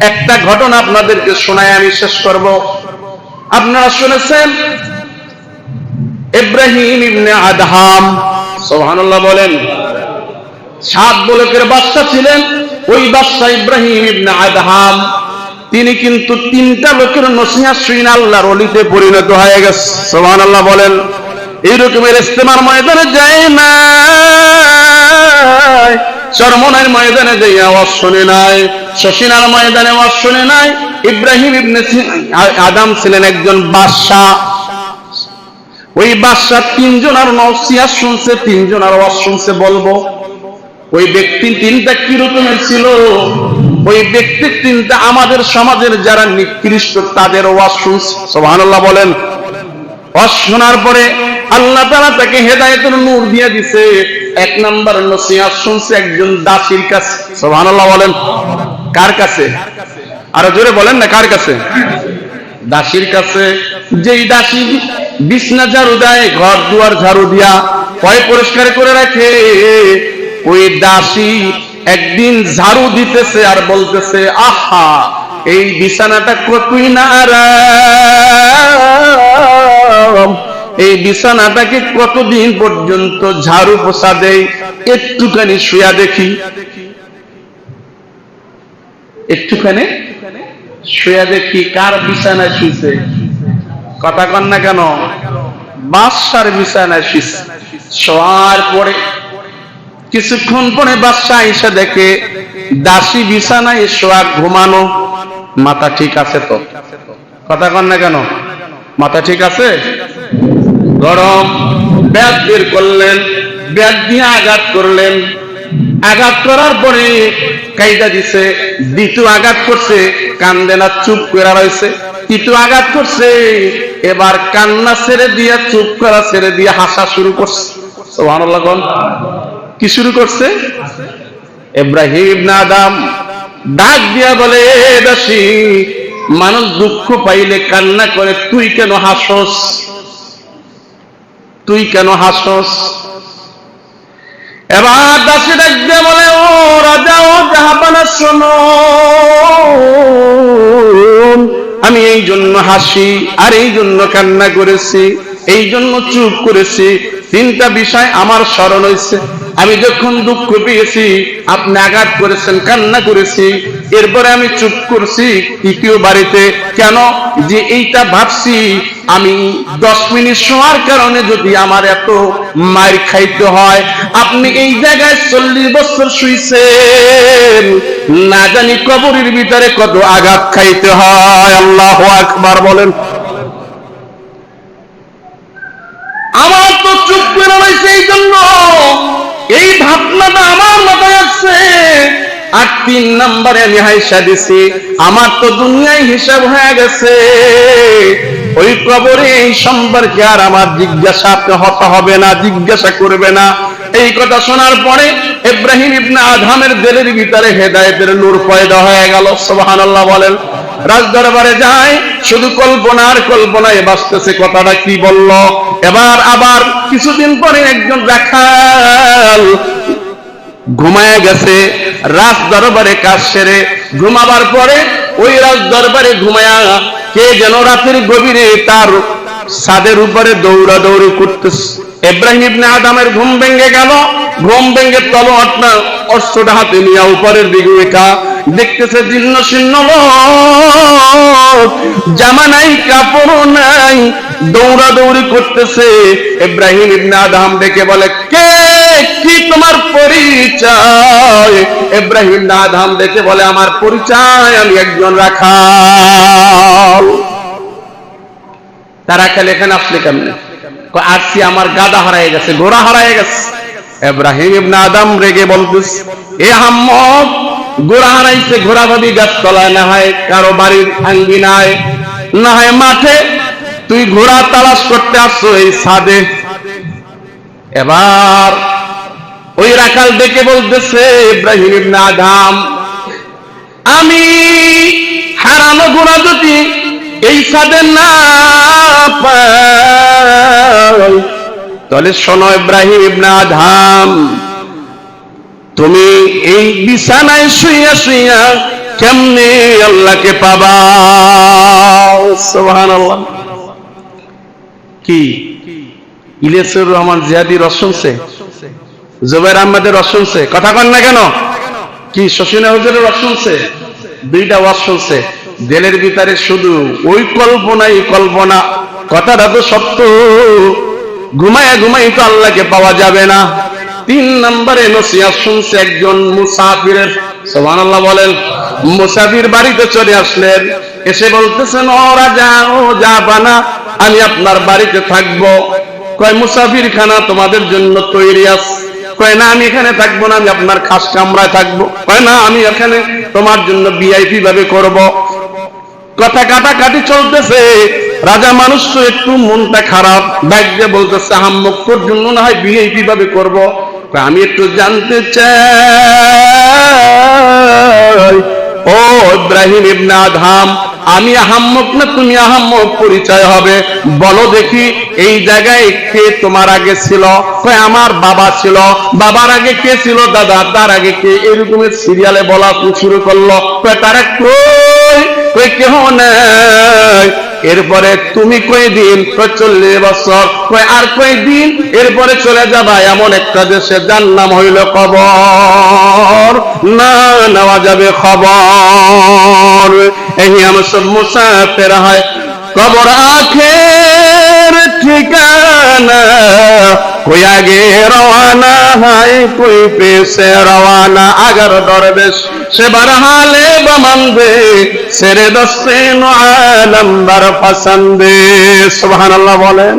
একটা ঘটনা আপনাদেরকে শোনায় আমি শেষ করব। আপনারা শুনেছেন ইব্রাহিম ইবনে আদহাম, সুবহানাল্লাহ বলেন, 7 বলকের বাদশা ছিলেন। ওই বাদশা ইব্রাহিম ইবনে আদহাম, তিনি কিন্তু 3টা লোকের নসিহত শুনে আল্লাহর ওলিতে পরিণত হয়ে গেছে। সুবহানাল্লাহ বলেন। এইরকমের ইস্তেমার ময়দানে যায় না, চরমনার ময়দানে যে আওয়াজ শুনে নাই, শশিনার ময়দানে আওয়াজ শুনে নাই। ইব্রাহিম ইবনে আদম ছিলেন একজন বাদশা। ওই বাদশা 3 জনের নসিহত শুনছে, 3 জনের আওয়াজ শুনছে। বলবো ওই ব্যক্তি 3টা কি রকমের ছিল? ওই ব্যক্তি 3টা আমাদের সমাজের যারা নিকৃষ্ট তাদের ওয়াজ শুনছে। সুবহানাল্লাহ বলেন। ওয়াজ শোনার পরে আল্লাহ তাআলা তাকে হেদায়েতের নূর দিয়ে দিয়েছে। 1 নাম্বার নসিহত শুনছে একজন দাসীর কাছে। সুবহানাল্লাহ বলেন। কার কাছে? আরো জোরে বলেন না, কার কাছে? দাসীর কাছে। যেই দাসী বিছনা ঝাড়ু দেয়, ঘর দুয়ার ঝাড়ু দিয়া পয় পরিষ্কার করে রাখে, ওই দাসী একদিন ঝাড়ু দিতেছে আর বলতেছে, আহা এই বিছানাটা কতই না আরাম, এই বিছানাটাকে কতদিন পর্যন্ত ঝাড়ু পোছা দেয়, একটুখানি শুয়া দেখি, একটুখানি শুয়া দেখি কার বিছানায় শুইছে। কথা কন না কেন? বাদশার বিছানায় শুইছে। শোয়ার পরে কিছুক্ষণ পরে বাদশা এসে দেখে দাসী বিছানায় শোয়া, ঘুমানো। মাথা ঠিক আছে তো? কথা কন না কেন? মাথা ঠিক আছে? গরম ব্যাট বের করলেন, ব্যাট দিয়ে আঘাত করলেন। আঘাত করার পরে কাইদা দিছে, দ্বিতীয় আঘাত করছে, কান্দে না, চুপ করে রয়েছে। তৃতীয় আঘাত করছে, এবার কান্না ছেড়ে দিয়ে, চুপ করা ছেড়ে দিয়ে হাসা শুরু করছে। সুবহানাল্লাহ। কি শুরু করছে? ইব্রাহিম ইবনে আদম ডাক দিয়া বলে, দাসী, মানুষ দুঃখ পাইলে কান্না করে, তুই কেন হাসস? তুই কেন হাসস? এবার দাসী ডাক দিয়া বলে, ও রাজা, ও জাহাপানা, শোনো, আমি এই জন্য হাসি আর এই জন্য কান্না করেছি, এই জন্য চুপ করেছি। 3টা বিষয় আমার স্মরণ হয়েছে। আমি যখন দুঃখ পেয়েছি, আপনি আঘাত করেছেন, কান্না করেছি, এরপরে আমি চুপ করছি। তৃতীয় বাড়িতে কেন? যে এইটা ভাবছি আমি 10 মিনিট শোয়ার কারণে যদি আমার এত মার খাইতে হয়, আপনি এই জায়গায় 40 বছর শুইছেন, না জানি কবরের ভিতরে কত আঘাত খাইতে হয়। আল্লাহু আকবার বলেন। আমার তো চুপ করে রয়েছে, এই জন্য এই ভাবনাটা আমার মাথায় আসছে। আর 3 নম্বরে আমি হাইসা দিছি, আমার তো দুনিয়ায় হিসাব হয়ে গেছে, ওই কবরে এই সম্পর্কে আর আমার জিজ্ঞাসা হতে হবে না, জিজ্ঞাসা করবে না। এই কথা শোনার পরে ইব্রাহিম ইবনে আদহামের দিলের ভিতরে হেদায়েতের নূর পয়দা হয়ে গেল। সুবহানাল্লাহ বলেন। রাজদরবারে যায়, শুধু কল্পনা আর কল্পনায় বাঁচতেছে। কথাটা কি বলল? এবার আবার কিছুদিন পরে একজন রাখাল ঘুমায় গেছে, রাজ দরবারে কাজ সেরে ঘুমাবার পরে ওই রাজ দরবারে ঘুমায়া কে যেন রাতের গভীরে তার ছাদের উপরে দৌড়াদৌড়ি করতেছে। ইব্রাহিম ইবনে আদমের ঘুম ভেঙে গেল। ঘুম ভেঙে তলোয়ারটা অস্ত্রটা হাতে নিয়ে উপরের দিকে একা দেখতেছে, জীর্ণ শীর্ণ লোক, জামা নাই, কাপড় নাই, দৌড়াদৌড়ি করতেছে। ইব্রাহিম ইবনে আদম ডেকে বলে, কে, কি তোমার পরিচয়? ইব্রাহিম ইবনে আদম ডেকে বলে, আমার পরিচয়, আমি একজন রাখাল। তারা খেলে এখানে আসলে কেমনে? আসছি, আমার গাদা হারায় গেছে, ঘোড়া হারায় গেছে। ইব্রাহিম ইবনে আদম রেগে বলতেছে, এ আহমদ, ঘোড়া হারাইছে, ঘোড়া ভাবি গাছতলায়, না হয় কারো বাড়ির আঙ্গিনায়, না হয় মাঠে, তুই ঘোড়া তালাশ করতে আসছো এই ছাদে। এবার ওই রাখাল ডেকে বলতেছে, ইব্রাহিম ইবনে আদম, আমি হারানো ঘোড়া যদি এই ছাদে না পাই, তাহলে শোনো ইব্রাহিম ইবনে আদম, তুমি এই বিছানায় শুইয়া শুইয়া কেমনে আল্লাহকে পাবা। সুবহানাল্লাহ। কি ইলিয়াসুর রহমান জিয়াদি রস শুনছে, জুবাইর আহমেদের রস শুনছে, কথা কন না কেন? কি শশীনা হুজুরের রস শুনছে? দুইটা ওয়াজ শুনছে। দিলের ভিতরে শুধু ওই কল্পনাই কল্পনা, কথাটা তো সত্য। ঘুমায় ঘুমাই তো আল্লাহকে পাওয়া যাবে না। 3 নম্বরে নসিহত শুনছে একজন মুসাফিরের। সুবহানাল্লাহ বলেন। মুসাফির বাড়িতে চলে আসলেন, এসে বলতেছেন, ও রাজা, ও জাবানা, আমি আপনার বাড়িতে থাকবো। কয় মুসাফির খানা তোমাদের জন্য তৈরি আছে। কয় না, আমি এখানে থাকবো না, আমি আপনার খাস কামরায় থাকবো। কয় না, আমি এখানে তোমার জন্য ভিআইপি ভাবে করব। কথা কাটাকাটি চলতেছে। রাজা মানুষ তো একটু মনটা খারাপ, ভাগ্যে বলতেছে আহাম্মকর জন্য না হয় ভিআইপি ভাবে করব। আমি একটু জানতে চাই, ও ইব্রাহিম ইবনে আদহাম, আমি আহাম্মক না তুমি আহাম্মক পরিচয় হবে, বলো দেখি এই জায়গায় কে তোমার আগে ছিল? কয় আমার বাবা ছিল। বাবার আগে কে ছিল? দাদা। তার আগে কে? এরকমের সিরিয়ালে বলা শুরু করলো। কয় তারা কই? কই কেহ নাই। এরপরে তুমি কয়দিন? 40 বছর। কয় আর কয়দিন? এরপরে চলে যাবা এমন একটা দেশে যার নাম হইল কবর, না নেওয়া যাবে খবর। এই আমার সব মুসাফির হয়, কবর আখের ঠিকানা, कोई आगे रवाना है कोई पेशे रवाना। अगर दरवेश से बरहाले बमंदे सेरे दस्ते नो आलम बर पसंदे। सुभान अल्लाह बोलें।